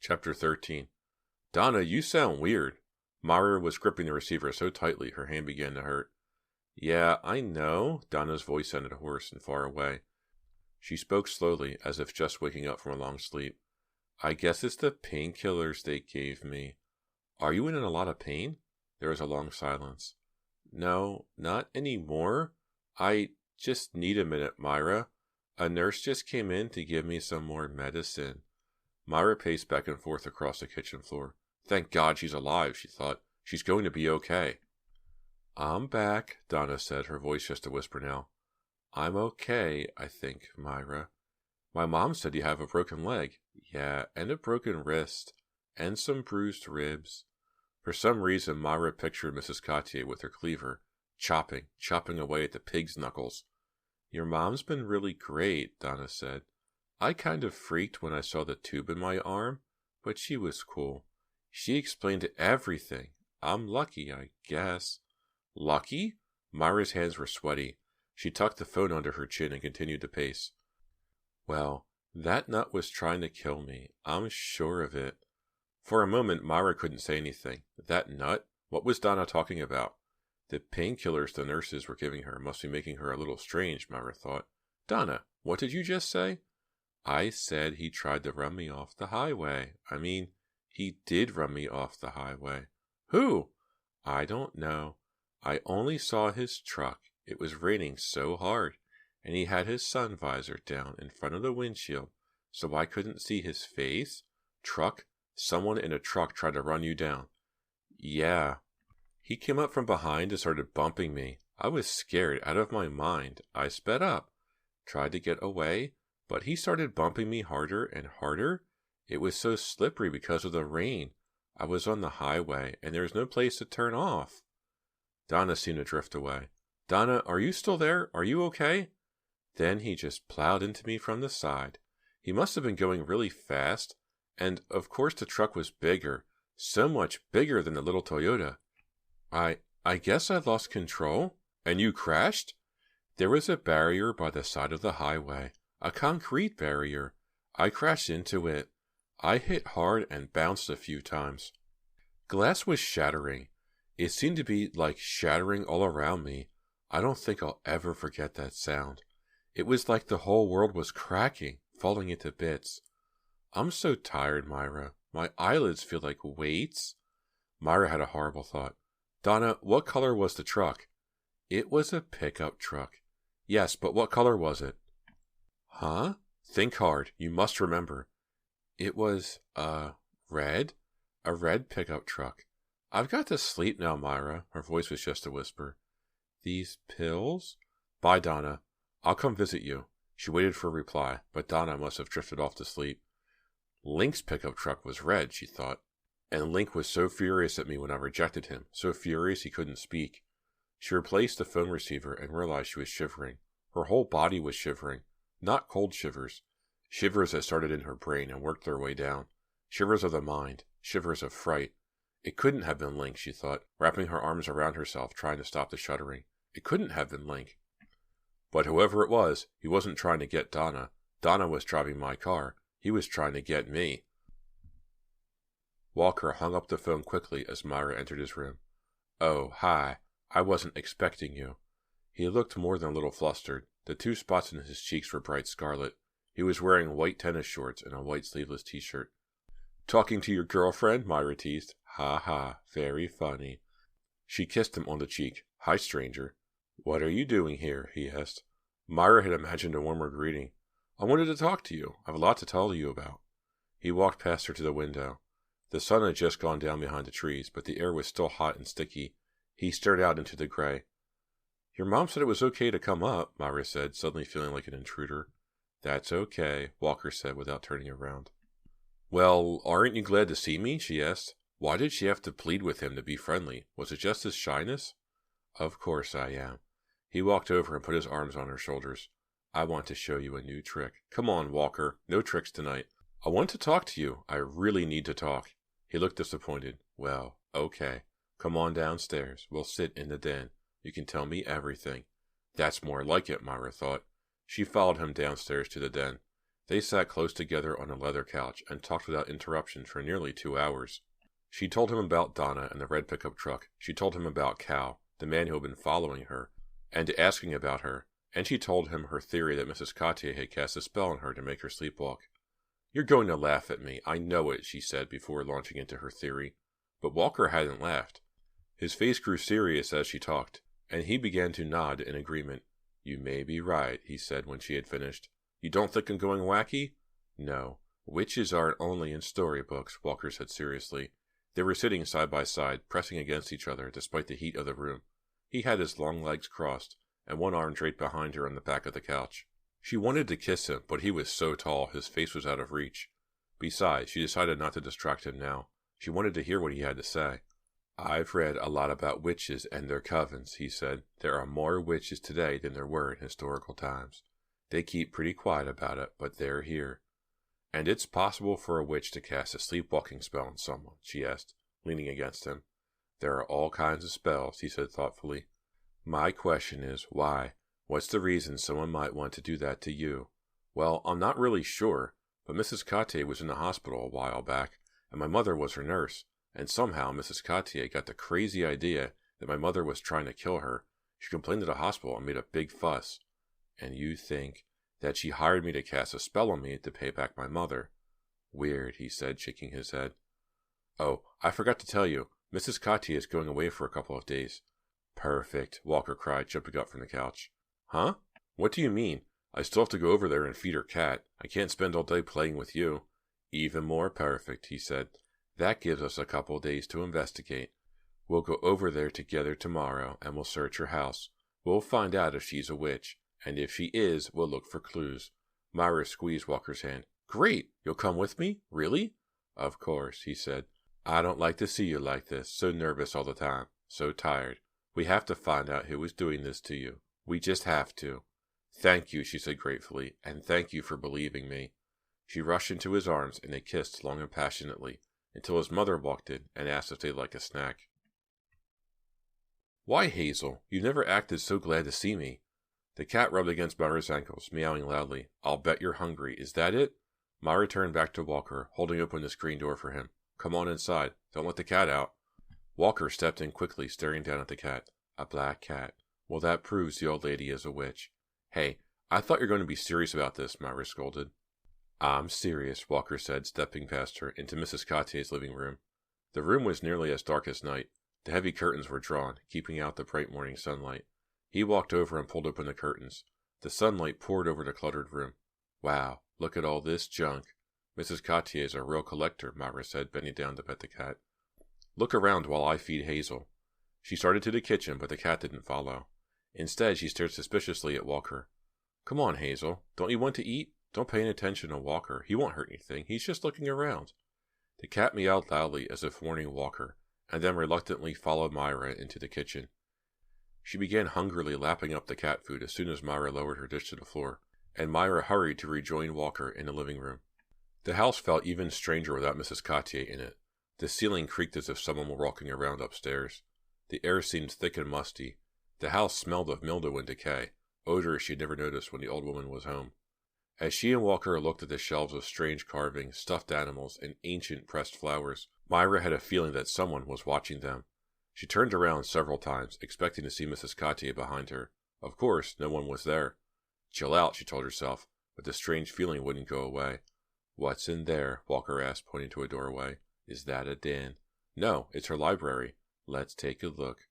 Chapter 13. Donna, you sound weird. Myra was gripping the receiver so tightly her hand began to hurt. Yeah, I know. Donna's voice sounded hoarse and far away. She spoke slowly, as if just waking up from a long sleep. I guess it's the painkillers they gave me. Are you in a lot of pain? There was a long silence. No, not anymore. I just need a minute, Myra. A nurse just came in to give me some more medicine. Myra paced back and forth across the kitchen floor. Thank God she's alive, she thought. She's going to be okay. I'm back, Donna said, her voice just a whisper now. I'm okay, I think, Myra. My mom said you have a broken leg. Yeah, and a broken wrist. And some bruised ribs. For some reason, Myra pictured Mrs. Cotier with her cleaver, chopping away at the pig's knuckles. Your mom's been really great, Donna said. I kind of freaked when I saw the tube in my arm, but she was cool. She explained everything. I'm lucky, I guess. Lucky? Myra's hands were sweaty. She tucked the phone under her chin and continued to pace. Well, that nut was trying to kill me. I'm sure of it. For a moment, Myra couldn't say anything. That nut? What was Donna talking about? The painkillers the nurses were giving her must be making her a little strange, Myra thought. Donna, what did you just say? I said he tried to run me off the highway. He did run me off the highway. Who? I don't know. I only saw his truck. It was raining so hard, and he had his sun visor down in front of the windshield, so I couldn't see his face. Truck? Someone in a truck tried to run you down. Yeah. He came up from behind and started bumping me. I was scared out of my mind. I sped up, tried to get away, but he started bumping me harder and harder. It was so slippery because of the rain. I was on the highway, and there was no place to turn off. Donna seemed to drift away. Donna, are you still there? Are you okay? Then he just plowed into me from the side. He must have been going really fast, and of course the truck was bigger, so much bigger than the little Toyota. I guess I lost control. And you crashed? There was a barrier by the side of the highway, a concrete barrier. I crashed into it. I hit hard and bounced a few times. Glass was shattering. It seemed to be like shattering all around me. I don't think I'll ever forget that sound. It was like the whole world was cracking, falling into bits. I'm so tired, Myra. My eyelids feel like weights. Myra had a horrible thought. Donna, what color was the truck? It was a pickup truck. Yes, but what color was it? Huh? Think hard. You must remember. It was, red? A red pickup truck. I've got to sleep now, Myra. Her voice was just a whisper. These pills? Bye, Donna. I'll come visit you. She waited for a reply, but Donna must have drifted off to sleep. Link's pickup truck was red, she thought. And Link was so furious at me when I rejected him, so furious he couldn't speak. She replaced the phone receiver and realized she was shivering. Her whole body was shivering. Not cold shivers. Shivers that started in her brain and worked their way down. Shivers of the mind. Shivers of fright. It couldn't have been Link, she thought, wrapping her arms around herself, trying to stop the shuddering. It couldn't have been Link. But whoever it was, he wasn't trying to get Donna. Donna was driving my car. He was trying to get me. Walker hung up the phone quickly as Myra entered his room. Oh, hi. I wasn't expecting you. He looked more than a little flustered. The 2 spots in his cheeks were bright scarlet. He was wearing white tennis shorts and a white sleeveless t-shirt. Talking to your girlfriend? Myra teased. Ha ha, very funny. She kissed him on the cheek. Hi, stranger. What are you doing here? He asked. Myra had imagined a warmer greeting. I wanted to talk to you. I have a lot to tell you about. He walked past her to the window. The sun had just gone down behind the trees, but the air was still hot and sticky. He stared out into the gray. Your mom said it was okay to come up, Myra said, suddenly feeling like an intruder. That's okay, Walker said without turning around. Well, aren't you glad to see me? She asked. Why did she have to plead with him to be friendly? Was it just his shyness? Of course I am. He walked over and put his arms on her shoulders. I want to show you a new trick. Come on, Walker. No tricks tonight. I want to talk to you. I really need to talk. He looked disappointed. Well, okay. Come on downstairs. We'll sit in the den. You can tell me everything. That's more like it, Myra thought. She followed him downstairs to the den. They sat close together on a leather couch and talked without interruption for nearly 2 hours. She told him about Donna and the red pickup truck. She told him about Cal, the man who had been following her, and asking about her, and she told him her theory that Mrs. Cotier had cast a spell on her to make her sleepwalk. "You're going to laugh at me, I know it," she said before launching into her theory. But Walker hadn't laughed. His face grew serious as she talked, and he began to nod in agreement. "You may be right," he said when she had finished. "You don't think I'm going wacky?" "No. Witches aren't only in storybooks," Walker said seriously. They were sitting side by side, pressing against each other despite the heat of the room. He had his long legs crossed, and one arm draped behind her on the back of the couch. She wanted to kiss him, but he was so tall his face was out of reach. Besides, she decided not to distract him now. She wanted to hear what he had to say. "I've read a lot about witches and their covens," he said. "There are more witches today than there were in historical times. They keep pretty quiet about it, but they're here." "And it's possible for a witch to cast a sleepwalking spell on someone?" she asked, leaning against him. "There are all kinds of spells," he said thoughtfully. "My question is, why? What's the reason someone might want to do that to you?" "Well, I'm not really sure, but Mrs. Cotier was in the hospital a while back, and my mother was her nurse, and somehow Mrs. Cotier got the crazy idea that my mother was trying to kill her. She complained to the hospital and made a big fuss." "And you think that she hired me to cast a spell on me to pay back my mother?" "Weird," he said, shaking his head. "Oh, I forgot to tell you, Mrs. Cotier is going away for a couple of days." "Perfect," Walker cried, jumping up from the couch. "Huh? What do you mean? I still have to go over there and feed her cat. I can't spend all day playing with you." "Even more perfect," he said. "That gives us a couple of days to investigate. We'll go over there together tomorrow, and we'll search her house. We'll find out if she's a witch, and if she is, we'll look for clues." Myra squeezed Walker's hand. "Great! You'll come with me? Really?" "Of course," he said. "I don't like to see you like this, so nervous all the time, so tired. We have to find out who is doing this to you. We just have to." "Thank you," she said gratefully, "and thank you for believing me." She rushed into his arms, and they kissed long and passionately, until his mother walked in and asked if they'd like a snack. "Why, Hazel, you never acted so glad to see me." The cat rubbed against Myra's ankles, meowing loudly. "I'll bet you're hungry. Is that it?" Myra turned back to Walker, holding open the screen door for him. "Come on inside. Don't let the cat out." Walker stepped in quickly, staring down at the cat. "A black cat. Well, that proves the old lady is a witch." "Hey, I thought you were going to be serious about this," Myra scolded. "I'm serious," Walker said, stepping past her into Mrs. Cotier's living room. The room was nearly as dark as night. The heavy curtains were drawn, keeping out the bright morning sunlight. He walked over and pulled open the curtains. The sunlight poured over the cluttered room. "Wow, look at all this junk." "Mrs. Cotier is a real collector," Myra said, bending down to pet the cat. "Look around while I feed Hazel." She started to the kitchen, but the cat didn't follow. Instead, she stared suspiciously at Walker. "Come on, Hazel. Don't you want to eat? Don't pay any attention to Walker. He won't hurt anything. He's just looking around." The cat meowed loudly as if warning Walker, and then reluctantly followed Myra into the kitchen. She began hungrily lapping up the cat food as soon as Myra lowered her dish to the floor, and Myra hurried to rejoin Walker in the living room. The house felt even stranger without Mrs. Cotier in it. The ceiling creaked as if someone were walking around upstairs. The air seemed thick and musty. The house smelled of mildew and decay, odors she had never noticed when the old woman was home. As she and Walker looked at the shelves of strange carvings, stuffed animals, and ancient pressed flowers, Myra had a feeling that someone was watching them. She turned around several times, expecting to see Mrs. Cotier behind her. Of course, no one was there. Chill out, she told herself, but the strange feeling wouldn't go away. "What's in there?" Walker asked, pointing to a doorway. "Is that a den?" "No, it's her library." "Let's take a look."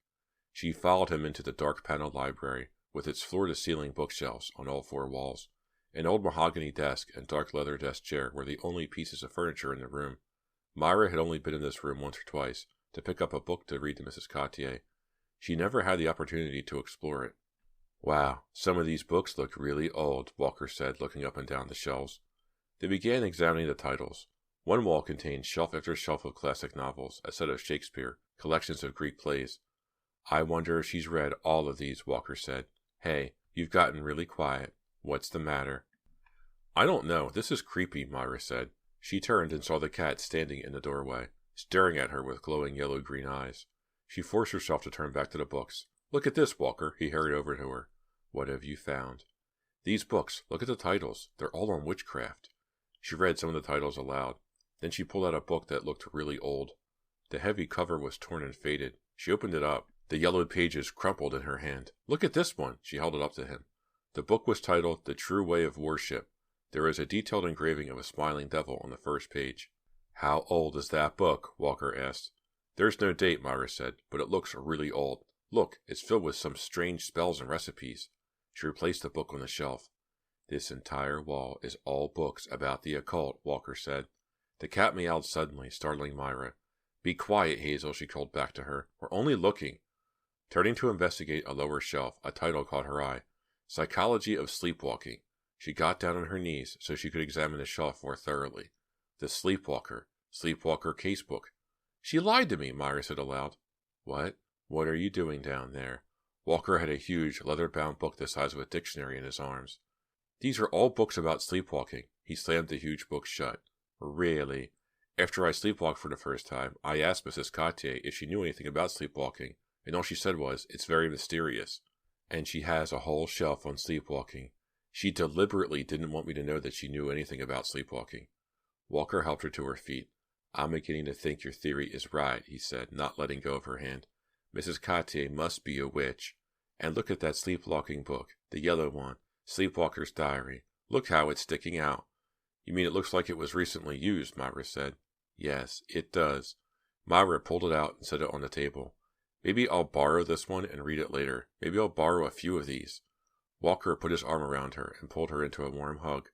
She followed him into the dark paneled library, with its floor-to-ceiling bookshelves on all four walls. An old mahogany desk and dark leather desk chair were the only pieces of furniture in the room. Myra had only been in this room once or twice, to pick up a book to read to Mrs. Cotier. She never had the opportunity to explore it. "Wow, some of these books look really old," Walker said, looking up and down the shelves. They began examining the titles. One wall contained shelf after shelf of classic novels, a set of Shakespeare, collections of Greek plays. "I wonder if she's read all of these," Walker said. "Hey, you've gotten really quiet. What's the matter?" "I don't know. This is creepy," Myra said. She turned and saw the cat standing in the doorway, staring at her with glowing yellow-green eyes. She forced herself to turn back to the books. "Look at this, Walker." He hurried over to her. "What have you found?" These books, look at the titles. They're all on witchcraft. She read some of the titles aloud. Then she pulled out a book that looked really old. The heavy cover was torn and faded. She opened it up. The yellowed pages crumpled in her hand. Look at this one. She held it up to him. The book was titled The True Way of Worship. There was a detailed engraving of a smiling devil on the first page. How old is that book? Walker asked. There's no date, Myra said, but it looks really old. Look, it's filled with some strange spells and recipes. She replaced the book on the shelf. This entire wall is all books about the occult, Walker said. The cat meowed suddenly, startling Myra. Be quiet, Hazel, she called back to her. We're only looking. Turning to investigate a lower shelf, a title caught her eye. Psychology of Sleepwalking. She got down on her knees so she could examine the shelf more thoroughly. The Sleepwalker. Sleepwalker casebook. She lied to me, Myra said aloud. What? What are you doing down there? Walker had a huge, leather-bound book the size of a dictionary in his arms. These are all books about sleepwalking. He slammed the huge book shut. Really? After I sleepwalked for the first time, I asked Mrs. Cotier if she knew anything about sleepwalking, and all she said was, it's very mysterious. And she has a whole shelf on sleepwalking. She deliberately didn't want me to know that she knew anything about sleepwalking. Walker helped her to her feet. I'm beginning to think your theory is right, he said, not letting go of her hand. Mrs. Cotier must be a witch. And look at that sleepwalking book, the yellow one, Sleepwalker's Diary. Look how it's sticking out. You mean it looks like it was recently used, Myra said. Yes, it does. Myra pulled it out and set it on the table. Maybe I'll borrow this one and read it later. Maybe I'll borrow a few of these. Walker put his arm around her and pulled her into a warm hug.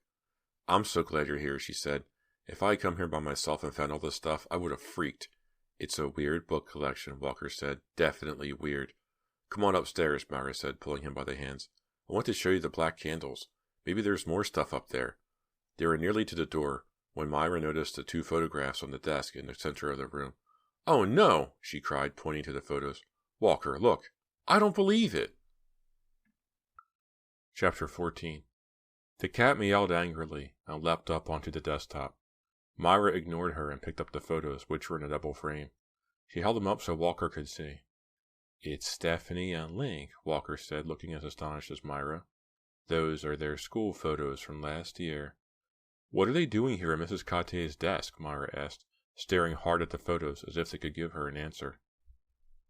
I'm so glad you're here, she said. If I had come here by myself and found all this stuff, I would have freaked. It's a weird book collection, Walker said. Definitely weird. Come on upstairs, Myra said, pulling him by the hands. I want to show you the black candles. Maybe there's more stuff up there. They were nearly to the door when Myra noticed the 2 photographs on the desk in the center of the room. Oh no, she cried, pointing to the photos. Walker, look. I don't believe it. Chapter 14. The cat meowed angrily and leapt up onto the desktop. Myra ignored her and picked up the photos, which were in a double frame. She held them up so Walker could see. It's Stephanie and Link, Walker said, looking as astonished as Myra. Those are their school photos from last year. What are they doing here at Mrs. Cotier's desk? Myra asked, staring hard at the photos as if they could give her an answer.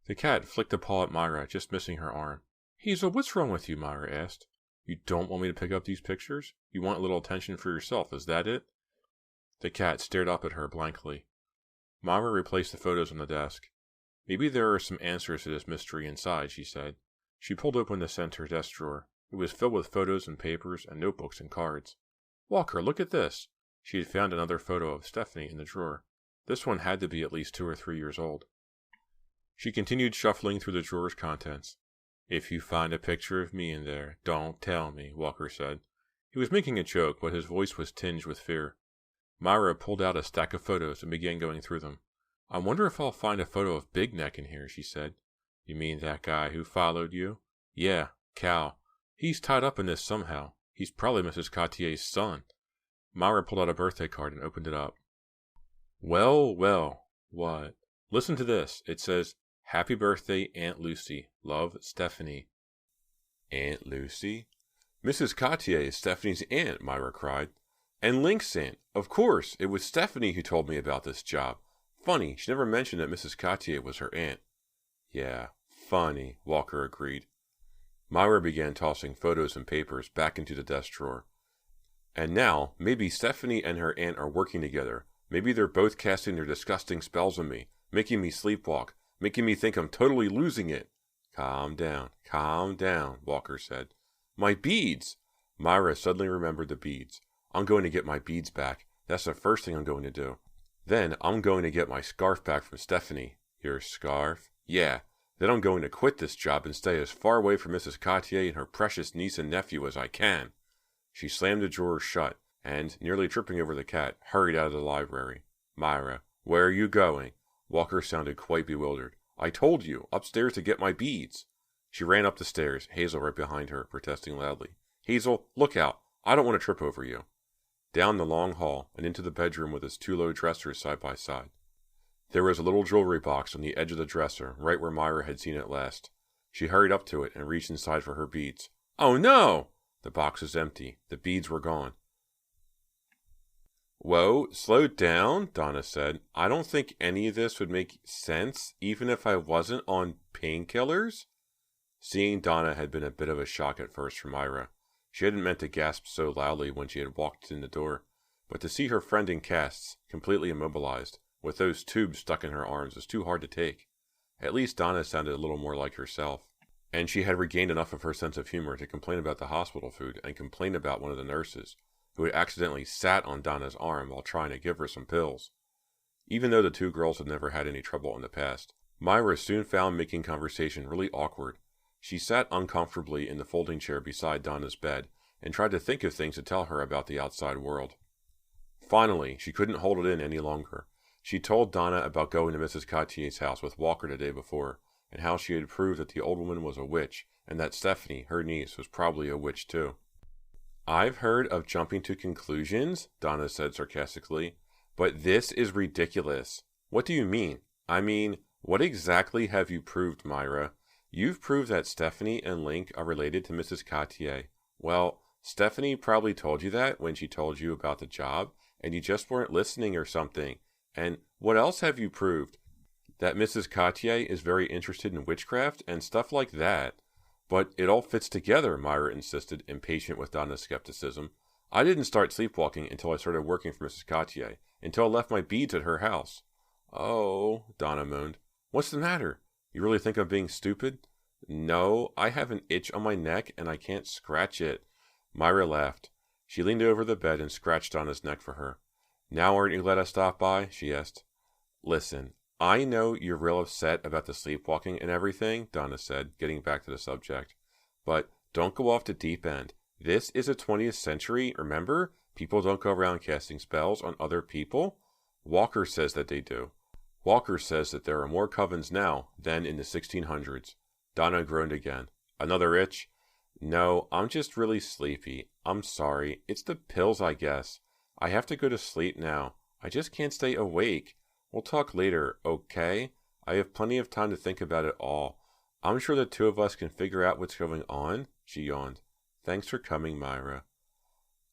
The cat flicked a paw at Myra, just missing her arm. Hazel, what's wrong with you? Myra asked. You don't want me to pick up these pictures? You want a little attention for yourself, is that it? The cat stared up at her blankly. Myra replaced the photos on the desk. Maybe there are some answers to this mystery inside, she said. She pulled open the center desk drawer. It was filled with photos and papers and notebooks and cards. Walker, look at this. She had found another photo of Stephanie in the drawer. This one had to be at least 2 or 3 years old. She continued shuffling through the drawer's contents. If you find a picture of me in there, don't tell me, Walker said. He was making a joke, but his voice was tinged with fear. Myra pulled out a stack of photos and began going through them. I wonder if I'll find a photo of Big Neck in here, she said. You mean that guy who followed you? Yeah, Cal. He's tied up in this somehow. He's probably Mrs. Cotier's son. Myra pulled out a birthday card and opened it up. Well, well, what? Listen to this. It says, Happy birthday, Aunt Lucy. Love, Stephanie. Aunt Lucy? Mrs. Cotier is Stephanie's aunt, Myra cried. And Link's aunt. Of course, it was Stephanie who told me about this job. Funny, she never mentioned that Mrs. Cotier was her aunt. Yeah, funny, Walker agreed. Myra began tossing photos and papers back into the desk drawer. And now, maybe Stephanie and her aunt are working together. Maybe they're both casting their disgusting spells on me, making me sleepwalk, making me think I'm totally losing it. Calm down, Walker said. My beads! Myra suddenly remembered the beads. I'm going to get my beads back. That's the first thing I'm going to do. Then I'm going to get my scarf back from Stephanie. Your scarf? Yeah. Then I'm going to quit this job and stay as far away from Mrs. Cotier and her precious niece and nephew as I can. She slammed the drawer shut and, nearly tripping over the cat, hurried out of the library. Myra, where are you going? Walker sounded quite bewildered. I told you, upstairs to get my beads. She ran up the stairs, Hazel right behind her, protesting loudly. Hazel, look out. I don't want to trip over you. Down the long hall and into the bedroom with its 2 low dressers side by side. There was a little jewelry box on the edge of the dresser, right where Myra had seen it last. She hurried up to it and reached inside for her beads. Oh no! The box was empty. The beads were gone. Whoa, slow down, Donna said. I don't think any of this would make sense, even if I wasn't on painkillers. Seeing Donna had been a bit of a shock at first for Myra. She hadn't meant to gasp so loudly when she had walked in the door, but to see her friend in casts, completely immobilized, with those tubes stuck in her arms, was too hard to take. At least Donna sounded a little more like herself, and she had regained enough of her sense of humor to complain about the hospital food and complain about one of the nurses, who had accidentally sat on Donna's arm while trying to give her some pills. Even though the two girls had never had any trouble in the past, Myra soon found making conversation really awkward. She sat uncomfortably in the folding chair beside Donna's bed and tried to think of things to tell her about the outside world. Finally, she couldn't hold it in any longer. She told Donna about going to Mrs. Cottier's house with Walker the day before, and how she had proved that the old woman was a witch, and that Stephanie, her niece, was probably a witch too. I've heard of jumping to conclusions, Donna said sarcastically, but this is ridiculous. What do you mean? I mean, what exactly have you proved, Myra? You've proved that Stephanie and Link are related to Mrs. Cottier. Well, Stephanie probably told you that when she told you about the job, and you just weren't listening or something. And what else have you proved? That Mrs. Cottier is very interested in witchcraft and stuff like that. But it all fits together, Myra insisted, impatient with Donna's skepticism. I didn't start sleepwalking until I started working for Mrs. Cottier, until I left my beads at her house. Oh, Donna moaned. What's the matter? You really think I'm being stupid? No, I have an itch on my neck and I can't scratch it. Myra laughed. She leaned over the bed and scratched Donna's neck for her. Now aren't you glad I stopped by? She asked. Listen, I know you're real upset about the sleepwalking and everything, Donna said, getting back to the subject. But don't go off the deep end. This is the 20th century, remember? People don't go around casting spells on other people. Walker says that they do. Walker says that there are more covens now than in the 1600s. Donna groaned again. Another itch? No, I'm just really sleepy. I'm sorry. It's the pills, I guess. I have to go to sleep now. I just can't stay awake. We'll talk later, okay? I have plenty of time to think about it all. I'm sure the two of us can figure out what's going on, she yawned. Thanks for coming, Myra.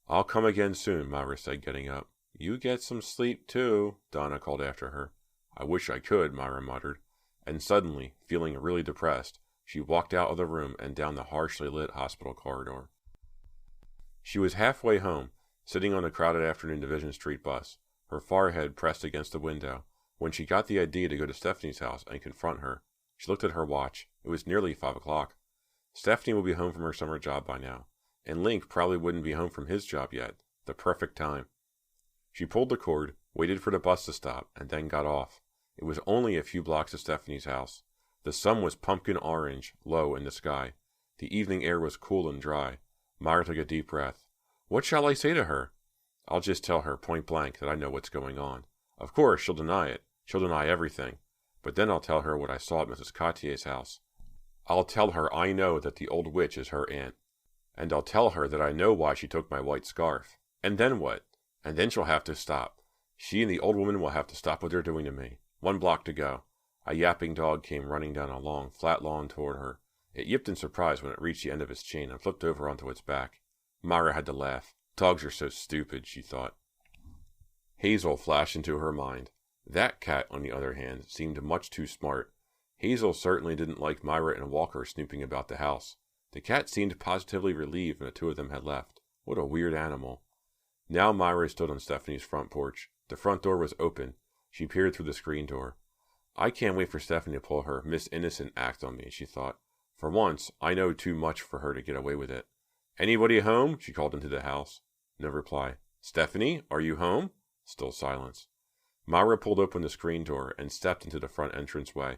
I'll come again soon, Myra said, getting up. You get some sleep, too, Donna called after her. I wish I could, Myra muttered. And suddenly, feeling really depressed, she walked out of the room and down the harshly lit hospital corridor. She was halfway home, sitting on the crowded afternoon Division Street bus, her forehead pressed against the window, when she got the idea to go to Stephanie's house and confront her. She looked at her watch. It was nearly 5 o'clock. Stephanie will be home from her summer job by now, and Link probably wouldn't be home from his job yet. The perfect time. She pulled the cord, waited for the bus to stop, and then got off. It was only a few blocks to Stephanie's house. The sun was pumpkin orange, low in the sky. The evening air was cool and dry. Myra took a deep breath. What shall I say to her? I'll just tell her point blank that I know what's going on. Of course, she'll deny it. She'll deny everything. But then I'll tell her what I saw at Mrs. Cottier's house. I'll tell her I know that the old witch is her aunt. And I'll tell her that I know why she took my white scarf. And then what? And then she'll have to stop. She and the old woman will have to stop what they're doing to me. 1 block to go. A yapping dog came running down a long, flat lawn toward her. It yipped in surprise when it reached the end of its chain and flipped over onto its back. Myra had to laugh. Dogs are so stupid, she thought. Hazel flashed into her mind. That cat, on the other hand, seemed much too smart. Hazel certainly didn't like Myra and Walker snooping about the house. The cat seemed positively relieved when the two of them had left. What a weird animal. Now Myra stood on Stephanie's front porch. The front door was open. She peered through the screen door. I can't wait for Stephanie to pull her Miss Innocent act on me, she thought. For once, I know too much for her to get away with it. Anybody home? She called into the house. No reply. Stephanie, are you home? Still silence. Myra pulled open the screen door and stepped into the front entranceway.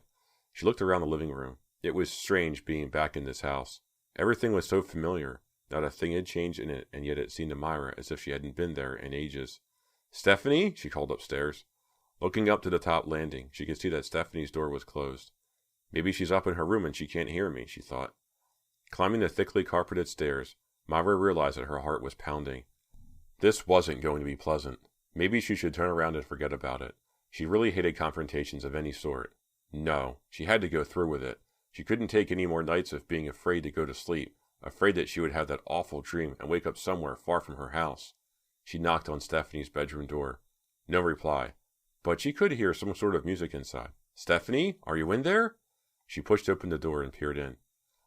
She looked around the living room. It was strange being back in this house. Everything was so familiar. Not a thing had changed in it, and yet it seemed to Myra as if she hadn't been there in ages. Stephanie? She called upstairs. Looking up to the top landing, she could see that Stephanie's door was closed. Maybe she's up in her room and she can't hear me, she thought. Climbing the thickly carpeted stairs, Myra realized that her heart was pounding. This wasn't going to be pleasant. Maybe she should turn around and forget about it. She really hated confrontations of any sort. No, she had to go through with it. She couldn't take any more nights of being afraid to go to sleep, afraid that she would have that awful dream and wake up somewhere far from her house. She knocked on Stephanie's bedroom door. No reply, but she could hear some sort of music inside. "Stephanie, are you in there?" She pushed open the door and peered in.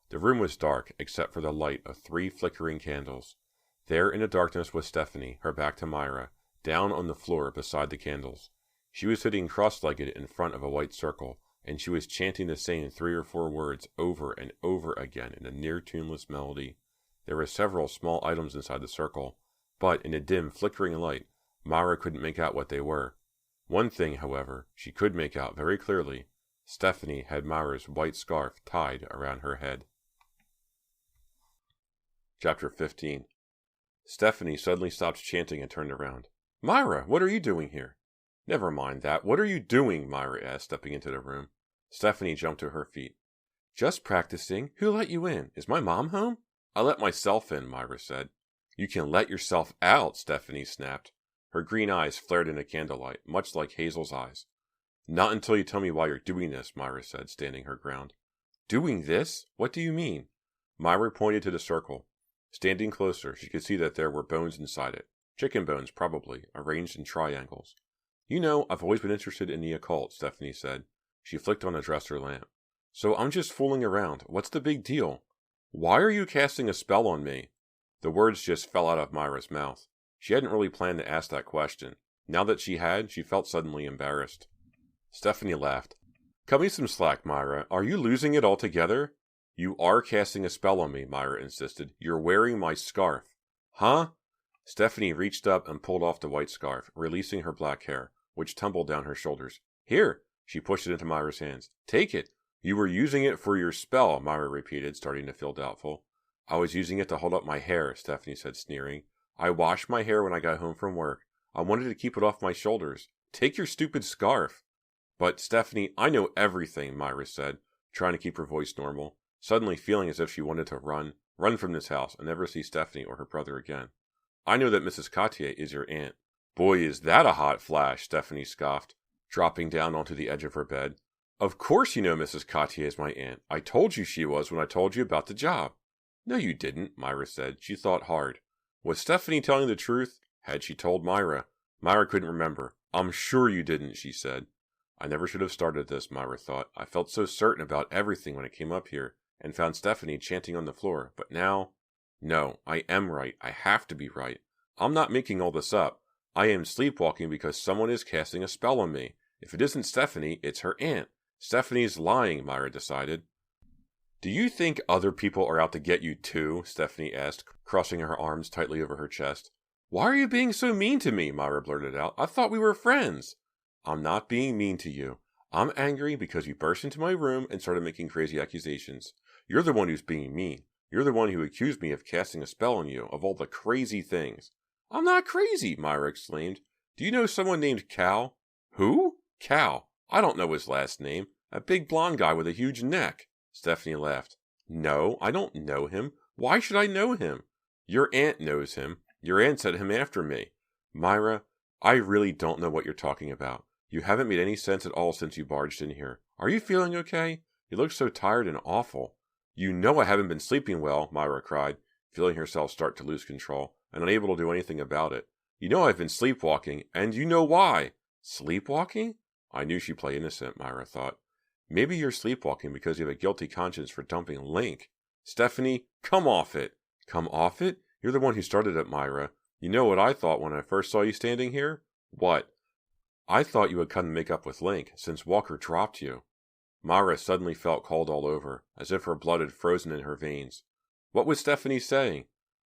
The room was dark, except for the light of 3 flickering candles. There in the darkness was Stephanie, her back to Myra, down on the floor beside the candles. She was sitting cross-legged in front of a white circle, and she was chanting the same 3 or 4 words over and over again in a near-tuneless melody. There were several small items inside the circle, but in the dim, flickering light, Myra couldn't make out what they were. One thing, however, she could make out very clearly. Stephanie had Myra's white scarf tied around her head. Chapter 15. Stephanie suddenly stopped chanting and turned around. "Myra, what are you doing here?" "Never mind that. What are you doing?" Myra asked, stepping into the room. Stephanie jumped to her feet. "Just practicing. Who let you in? Is my mom home?" "I let myself in," Myra said. "You can let yourself out," Stephanie snapped. Her green eyes flared in the candlelight, much like Hazel's eyes. "Not until you tell me why you're doing this," Myra said, standing her ground. "Doing this? What do you mean?" Myra pointed to the circle. Standing closer, she could see that there were bones inside it. Chicken bones, probably, arranged in triangles. "You know, I've always been interested in the occult," Stephanie said. She flicked on a dresser lamp. "So I'm just fooling around. What's the big deal?" "Why are you casting a spell on me?" The words just fell out of Myra's mouth. She hadn't really planned to ask that question. Now that she had, she felt suddenly embarrassed. Stephanie laughed. "Cut me some slack, Myra. Are you losing it altogether?" "You are casting a spell on me," Myra insisted. "You're wearing my scarf." "Huh?" Stephanie reached up and pulled off the white scarf, releasing her black hair, which tumbled down her shoulders. "Here!" She pushed it into Myra's hands. "Take it." "You were using it for your spell," Myra repeated, starting to feel doubtful. "I was using it to hold up my hair," Stephanie said, sneering. "I washed my hair when I got home from work. I wanted to keep it off my shoulders. Take your stupid scarf." "But, Stephanie, I know everything," Myra said, trying to keep her voice normal, suddenly feeling as if she wanted to run from this house and never see Stephanie or her brother again. "I know that Mrs. Cotier is your aunt." "Boy, is that a hot flash," Stephanie scoffed, dropping down onto the edge of her bed. "Of course you know Mrs. Cotier is my aunt. I told you she was when I told you about the job." "No, you didn't," Myra said. She thought hard. Was Stephanie telling the truth? Had she told Myra? Myra couldn't remember. "I'm sure you didn't," she said. I never should have started this, Myra thought. I felt so certain about everything when I came up here and found Stephanie chanting on the floor. But now... No, I am right. I have to be right. I'm not making all this up. I am sleepwalking because someone is casting a spell on me. If it isn't Stephanie, it's her aunt. Stephanie's lying, Myra decided. "Do you think other people are out to get you too?" Stephanie asked, crossing her arms tightly over her chest. "Why are you being so mean to me?" Myra blurted out. "I thought we were friends." "I'm not being mean to you. I'm angry because you burst into my room and started making crazy accusations. You're the one who's being mean. You're the one who accused me of casting a spell on you, of all the crazy things." "I'm not crazy," Myra exclaimed. "Do you know someone named Cal?" "Who?" "Cal. I don't know his last name. A big blonde guy with a huge neck." Stephanie laughed. "No, I don't know him. Why should I know him?" "Your aunt knows him. Your aunt sent him after me." "Myra, I really don't know what you're talking about. You haven't made any sense at all since you barged in here. Are you feeling okay? You look so tired and awful." "You know I haven't been sleeping well," Myra cried, feeling herself start to lose control, and unable to do anything about it. "You know I've been sleepwalking, and you know why." "Sleepwalking?" I knew she'd play innocent, Myra thought. "Maybe you're sleepwalking because you have a guilty conscience for dumping Link." "Stephanie, come off it." "Come off it? You're the one who started it, Myra. You know what I thought when I first saw you standing here?" "What?" "I thought you had come to make up with Link, since Walker dropped you." Myra suddenly felt cold all over, as if her blood had frozen in her veins. What was Stephanie saying?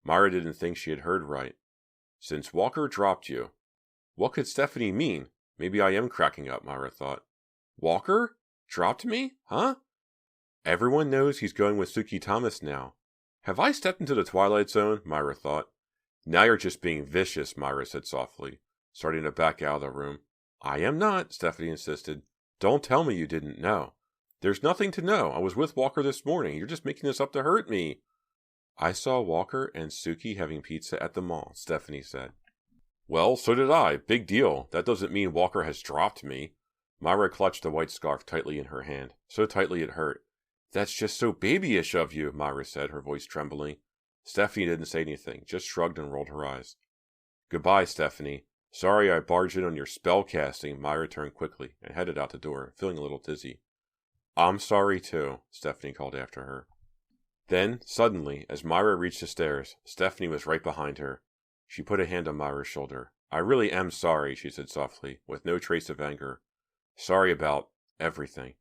Myra didn't think she had heard right. "Since Walker dropped you." What could Stephanie mean? Maybe I am cracking up, Myra thought. "Walker? Dropped me? Huh?" "Everyone knows he's going with Suki Thomas now." Have I stepped into the Twilight Zone? Myra thought. "Now you're just being vicious," Myra said softly, starting to back out of the room. "I am not," Stephanie insisted. "Don't tell me you didn't know." "There's nothing to know. I was with Walker this morning. You're just making this up to hurt me." "I saw Walker and Suki having pizza at the mall," Stephanie said. "Well, so did I. Big deal. That doesn't mean Walker has dropped me." Myra clutched the white scarf tightly in her hand, so tightly it hurt. That's just so babyish of you, Myra said, her voice trembling. Stephanie didn't say anything, just shrugged and rolled her eyes. Goodbye, Stephanie. Sorry I barged in on your spell casting. Myra turned quickly and headed out the door, feeling a little dizzy. I'm sorry, too, Stephanie called after her. Then, suddenly, as Myra reached the stairs, Stephanie was right behind her. She put a hand on Myra's shoulder. I really am sorry, she said softly, with no trace of anger. Sorry about everything.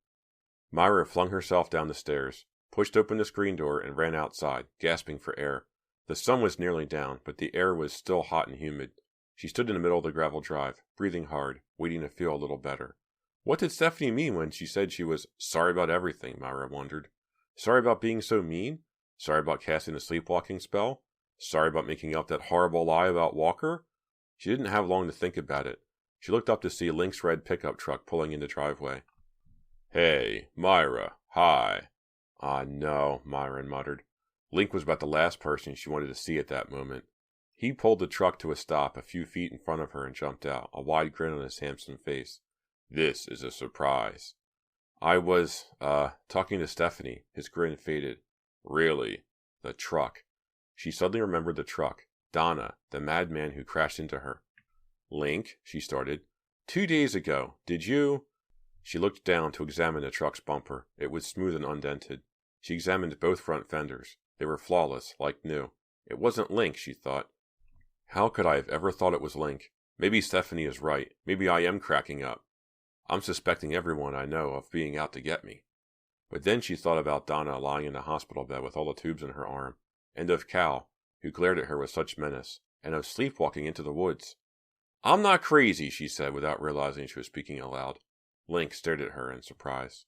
Myra flung herself down the stairs, pushed open the screen door, and ran outside, gasping for air. The sun was nearly down, but the air was still hot and humid. She stood in the middle of the gravel drive, breathing hard, waiting to feel a little better. What did Stephanie mean when she said she was sorry about everything, Myra wondered. Sorry about being so mean? Sorry about casting the sleepwalking spell? Sorry about making up that horrible lie about Walker? She didn't have long to think about it. She looked up to see Link's red pickup truck pulling in the driveway. Hey, Myra, hi. Ah, no, Myra muttered. Link was about the last person she wanted to see at that moment. He pulled the truck to a stop a few feet in front of her and jumped out, a wide grin on his handsome face. This is a surprise. I was, talking to Stephanie. His grin faded. Really? The truck. She suddenly remembered the truck. Donna, the madman who crashed into her. Link, she started. 2 days ago, did you... She looked down to examine the truck's bumper. It was smooth and undented. She examined both front fenders. They were flawless, like new. It wasn't Link, she thought. How could I have ever thought it was Link? Maybe Stephanie is right. Maybe I am cracking up. I'm suspecting everyone I know of being out to get me. But then she thought about Donna lying in the hospital bed with all the tubes in her arm, and of Cal, who glared at her with such menace, and of sleepwalking into the woods. I'm not crazy, she said without realizing she was speaking aloud. Link stared at her in surprise.